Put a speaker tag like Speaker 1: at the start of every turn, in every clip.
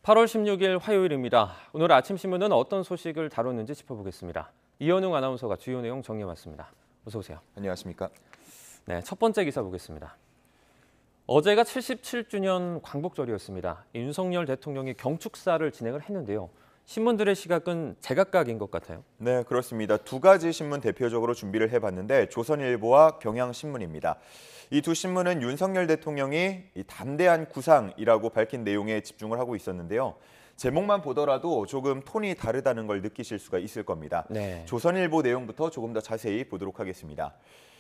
Speaker 1: 8월 16일 화요일입니다. 오늘 아침 신문은 어떤 소식을 다뤘는지 짚어보겠습니다. 이현웅 아나운서가 주요 내용 정리해왔습니다. 어서 오세요.
Speaker 2: 안녕하십니까.
Speaker 1: 네, 첫 번째 기사 보겠습니다. 어제가 77주년 광복절이었습니다. 윤석열 대통령이 경축사를 진행을 했는데요. 신문들의 시각은 제각각인 것 같아요.
Speaker 2: 네, 그렇습니다. 두 가지 신문 대표적으로 준비를 해봤는데 조선일보와 경향신문입니다. 이 두 신문은 윤석열 대통령이 이 담대한 구상이라고 밝힌 내용에 집중을 하고 있었는데요. 제목만 보더라도 조금 톤이 다르다는 걸 느끼실 수가 있을 겁니다.
Speaker 1: 네.
Speaker 2: 조선일보 내용부터 조금 더 자세히 보도록 하겠습니다.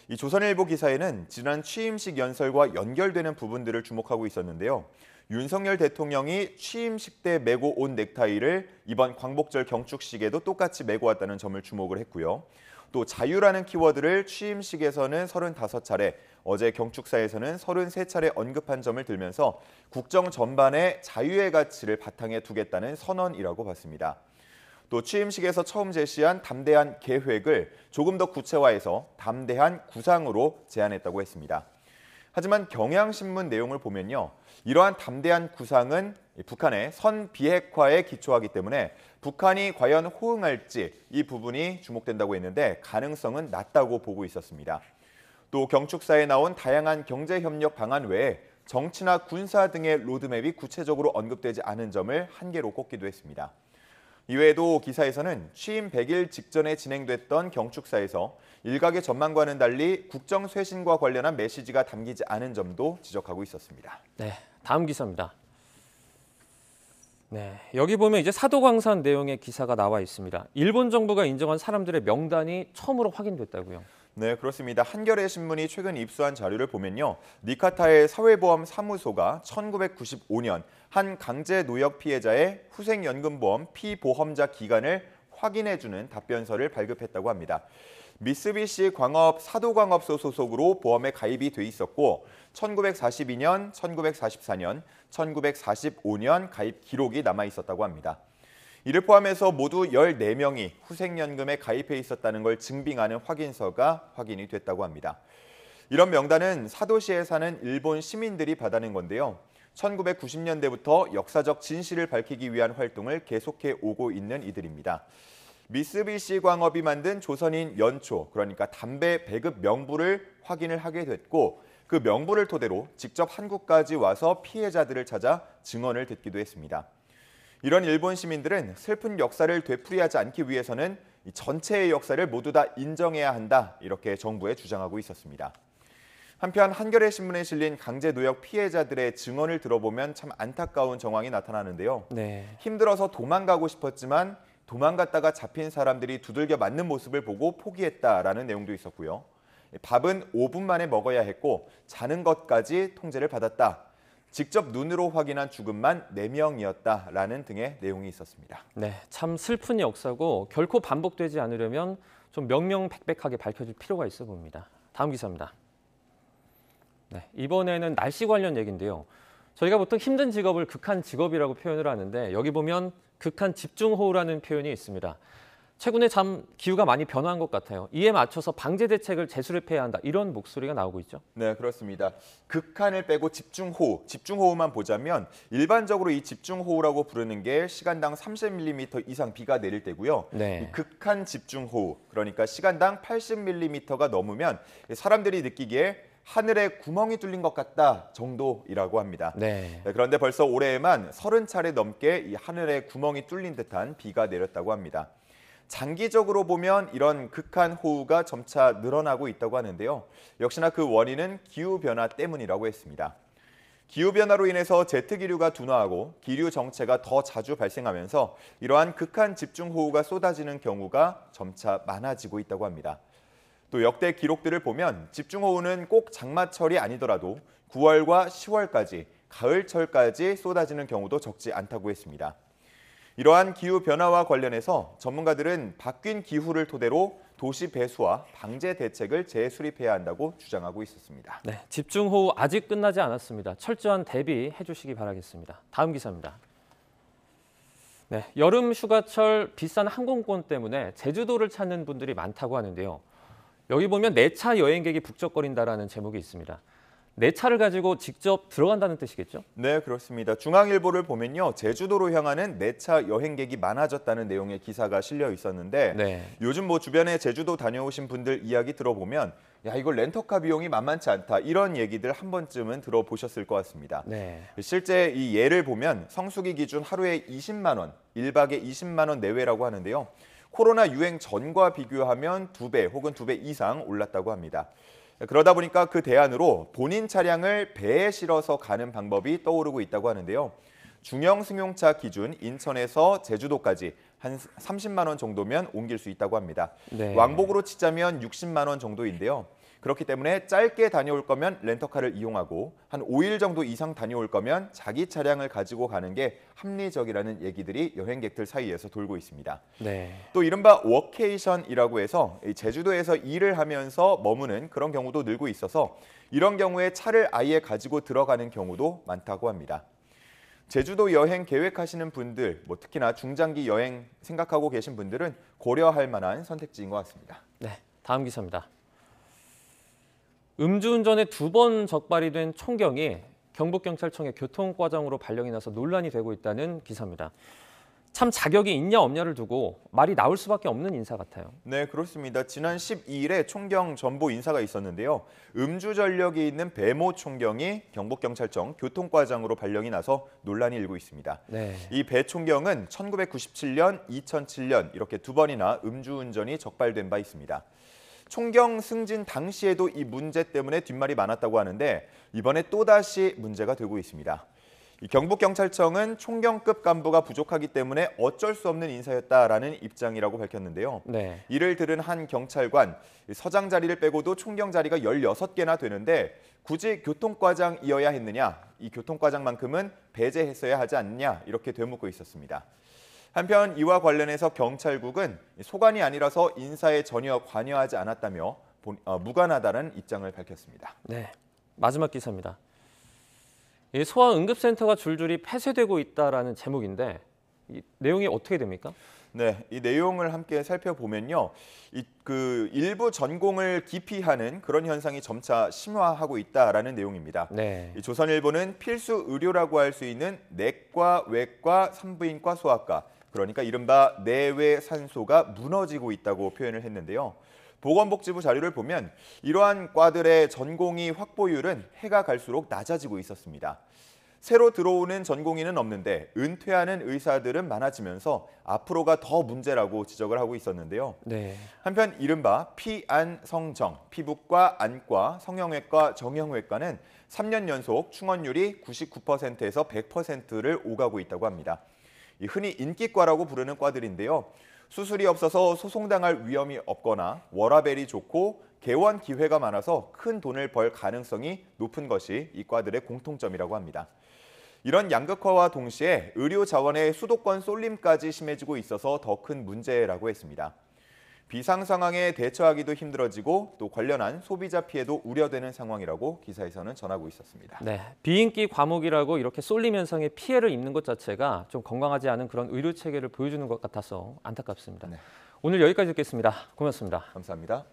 Speaker 2: 이 조선일보 기사에는 지난 취임식 연설과 연결되는 부분들을 주목하고 있었는데요. 윤석열 대통령이 취임식 때 메고 온 넥타이를 이번 광복절 경축식에도 똑같이 메고 왔다는 점을 주목을 했고요. 또 자유라는 키워드를 취임식에서는 35차례, 어제 경축사에서는 33차례 언급한 점을 들면서 국정 전반에 자유의 가치를 바탕에 두겠다는 선언이라고 봤습니다. 또 취임식에서 처음 제시한 담대한 계획을 조금 더 구체화해서 담대한 구상으로 제안했다고 했습니다. 하지만 경향신문 내용을 보면요. 이러한 담대한 구상은 북한의 선비핵화에 기초하기 때문에 북한이 과연 호응할지 이 부분이 주목된다고 했는데 가능성은 낮다고 보고 있었습니다. 또 경축사에 나온 다양한 경제협력 방안 외에 정치나 군사 등의 로드맵이 구체적으로 언급되지 않은 점을 한계로 꼽기도 했습니다. 이외에도 기사에서는 취임 100일 직전에 진행됐던 경축사에서 일각의 전망과는 달리 국정 쇄신과 관련한 메시지가 담기지 않은 점도 지적하고 있었습니다.
Speaker 1: 네, 다음 기사입니다. 네, 여기 보면 이제 사도광산 내용의 기사가 나와 있습니다. 일본 정부가 인정한 사람들의 명단이 처음으로 확인됐다고요.
Speaker 2: 네, 그렇습니다. 한겨레 신문이 최근 입수한 자료를 보면요. 니카타의 사회보험 사무소가 1995년 한 강제 노역 피해자의 후생연금보험 피보험자 기간을 확인해주는 답변서를 발급했다고 합니다. 미쓰비시 광업 사도광업소 소속으로 보험에 가입이 돼 있었고 1942년, 1944년, 1945년 가입 기록이 남아 있었다고 합니다. 이를 포함해서 모두 14명이 후생연금에 가입해 있었다는 걸 증빙하는 확인서가 확인이 됐다고 합니다. 이런 명단은 사도시에 사는 일본 시민들이 받아낸 건데요. 1990년대부터 역사적 진실을 밝히기 위한 활동을 계속해 오고 있는 이들입니다. 미쓰비시 광업이 만든 조선인 연초, 그러니까 담배 배급 명부를 확인을 하게 됐고 그 명부를 토대로 직접 한국까지 와서 피해자들을 찾아 증언을 듣기도 했습니다. 이런 일본 시민들은 슬픈 역사를 되풀이하지 않기 위해서는 전체의 역사를 모두 다 인정해야 한다, 이렇게 정부에 주장하고 있었습니다. 한편 한겨레 신문에 실린 강제 노역 피해자들의 증언을 들어보면 참 안타까운 정황이 나타나는데요.
Speaker 1: 네.
Speaker 2: 힘들어서 도망가고 싶었지만 도망갔다가 잡힌 사람들이 두들겨 맞는 모습을 보고 포기했다라는 내용도 있었고요. 밥은 5분 만에 먹어야 했고 자는 것까지 통제를 받았다. 직접 눈으로 확인한 죽음만 4명이었다라는 등의 내용이 있었습니다.
Speaker 1: 네, 참 슬픈 역사고 결코 반복되지 않으려면 좀 명명백백하게 밝혀질 필요가 있어 보입니다. 다음 기사입니다. 네, 이번에는 날씨 관련 얘기인데요. 저희가 보통 힘든 직업을 극한 직업이라고 표현을 하는데 여기 보면 극한 집중호우라는 표현이 있습니다. 최근에 참 기후가 많이 변화한 것 같아요. 이에 맞춰서 방제 대책을 재수립해야 한다, 이런 목소리가 나오고 있죠.
Speaker 2: 네, 그렇습니다. 극한을 빼고 집중호우만 보자면 일반적으로 이 집중호우라고 부르는 게 시간당 30mm 이상 비가 내릴 때고요.
Speaker 1: 네.
Speaker 2: 이 극한 집중호우, 그러니까 시간당 80mm가 넘으면 사람들이 느끼기에 하늘에 구멍이 뚫린 것 같다 정도이라고 합니다.
Speaker 1: 네.
Speaker 2: 그런데 벌써 올해에만 30차례 넘게 이 하늘에 구멍이 뚫린 듯한 비가 내렸다고 합니다. 장기적으로 보면 이런 극한 호우가 점차 늘어나고 있다고 하는데요. 역시나 그 원인은 기후변화 때문이라고 했습니다. 기후변화로 인해서 제트기류가 둔화하고 기류 정체가 더 자주 발생하면서 이러한 극한 집중호우가 쏟아지는 경우가 점차 많아지고 있다고 합니다. 또 역대 기록들을 보면 집중호우는 꼭 장마철이 아니더라도 9월과 10월까지, 가을철까지 쏟아지는 경우도 적지 않다고 했습니다. 이러한 기후변화와 관련해서 전문가들은 바뀐 기후를 토대로 도시 배수와 방제 대책을 재수립해야 한다고 주장하고 있었습니다.
Speaker 1: 네, 집중호우 아직 끝나지 않았습니다. 철저한 대비해 주시기 바라겠습니다. 다음 기사입니다. 네, 여름 휴가철 비싼 항공권 때문에 제주도를 찾는 분들이 많다고 하는데요. 여기 보면 4차 여행객이 북적거린다라는 제목이 있습니다. 내 차를 가지고 직접 들어간다는 뜻이겠죠?
Speaker 2: 네, 그렇습니다. 중앙일보를 보면요. 제주도로 향하는 내차 여행객이 많아졌다는 내용의 기사가 실려 있었는데
Speaker 1: 네.
Speaker 2: 요즘 뭐 주변에 제주도 다녀오신 분들 이야기 들어보면 야, 이거 렌터카 비용이 만만치 않다. 이런 얘기들 한 번쯤은 들어보셨을 것 같습니다.
Speaker 1: 네.
Speaker 2: 실제 이 예를 보면 성수기 기준 하루에 20만 원, 1박에 20만 원 내외라고 하는데요. 코로나 유행 전과 비교하면 2배 혹은 2배 이상 올랐다고 합니다. 그러다 보니까 그 대안으로 본인 차량을 배에 실어서 가는 방법이 떠오르고 있다고 하는데요. 중형 승용차 기준 인천에서 제주도까지 한 30만 원 정도면 옮길 수 있다고 합니다.
Speaker 1: 네.
Speaker 2: 왕복으로 치자면 60만 원 정도인데요. 그렇기 때문에 짧게 다녀올 거면 렌터카를 이용하고 한 5일 정도 이상 다녀올 거면 자기 차량을 가지고 가는 게 합리적이라는 얘기들이 여행객들 사이에서 돌고 있습니다.
Speaker 1: 네.
Speaker 2: 또 이른바 워케이션이라고 해서 제주도에서 일을 하면서 머무는 그런 경우도 늘고 있어서 이런 경우에 차를 아예 가지고 들어가는 경우도 많다고 합니다. 제주도 여행 계획하시는 분들, 특히나 중장기 여행 생각하고 계신 분들은 고려할 만한 선택지인 것 같습니다.
Speaker 1: 네. 다음 기사입니다. 음주운전에 2번 적발이 된 총경이 경북경찰청의 교통과장으로 발령이 나서 논란이 되고 있다는 기사입니다. 참 자격이 있냐 없냐를 두고 말이 나올 수밖에 없는 인사 같아요.
Speaker 2: 네, 그렇습니다. 지난 12일에 총경 전보 인사가 있었는데요. 음주 전력이 있는 배모 총경이 경북경찰청 교통과장으로 발령이 나서 논란이 일고 있습니다.
Speaker 1: 네.
Speaker 2: 이 배 총경은 1997년, 2007년 이렇게 2번이나 음주운전이 적발된 바 있습니다. 총경 승진 당시에도 이 문제 때문에 뒷말이 많았다고 하는데 이번에 또다시 문제가 되고 있습니다. 경북경찰청은 총경급 간부가 부족하기 때문에 어쩔 수 없는 인사였다라는 입장이라고 밝혔는데요.
Speaker 1: 네.
Speaker 2: 이를 들은 한 경찰관, 서장 자리를 빼고도 총경 자리가 16개나 되는데 굳이 교통과장이어야 했느냐, 이 교통과장만큼은 배제했어야 하지 않느냐 이렇게 되묻고 있었습니다. 한편 이와 관련해서 경찰국은 소관이 아니라서 인사에 전혀 관여하지 않았다며 무관하다는 입장을 밝혔습니다.
Speaker 1: 네. 마지막 기사입니다. 이 소아응급센터가 줄줄이 폐쇄되고 있다라는 제목인데 이 내용이 어떻게 됩니까?
Speaker 2: 네, 이 내용을 함께 살펴보면요, 일부 전공을 기피하는 그런 현상이 점차 심화하고 있다라는 내용입니다.
Speaker 1: 네.
Speaker 2: 이 조선일보는 필수 의료라고 할 수 있는 내과, 외과, 산부인과, 소아과, 그러니까 이른바 내외 산소가 무너지고 있다고 표현을 했는데요. 보건복지부 자료를 보면 이러한 과들의 전공의 확보율은 해가 갈수록 낮아지고 있었습니다. 새로 들어오는 전공의는 없는데 은퇴하는 의사들은 많아지면서 앞으로가 더 문제라고 지적을 하고 있었는데요.
Speaker 1: 네.
Speaker 2: 한편 이른바 피안성정, 피부과, 안과, 성형외과, 정형외과는 3년 연속 충원율이 99%에서 100%를 오가고 있다고 합니다. 흔히 인기과라고 부르는 과들인데요. 수술이 없어서 소송당할 위험이 없거나 워라밸이 좋고 개원 기회가 많아서 큰 돈을 벌 가능성이 높은 것이 이 과들의 공통점이라고 합니다. 이런 양극화와 동시에 의료 자원의 수도권 쏠림까지 심해지고 있어서 더 큰 문제라고 했습니다. 비상 상황에 대처하기도 힘들어지고 또 관련한 소비자 피해도 우려되는 상황이라고 기사에서는 전하고 있었습니다.
Speaker 1: 네. 비인기 과목이라고 이렇게 쏠림 현상에 피해를 입는 것 자체가 좀 건강하지 않은 그런 의료 체계를 보여주는 것 같아서 안타깝습니다.
Speaker 2: 네.
Speaker 1: 오늘 여기까지 듣겠습니다. 고맙습니다.
Speaker 2: 감사합니다.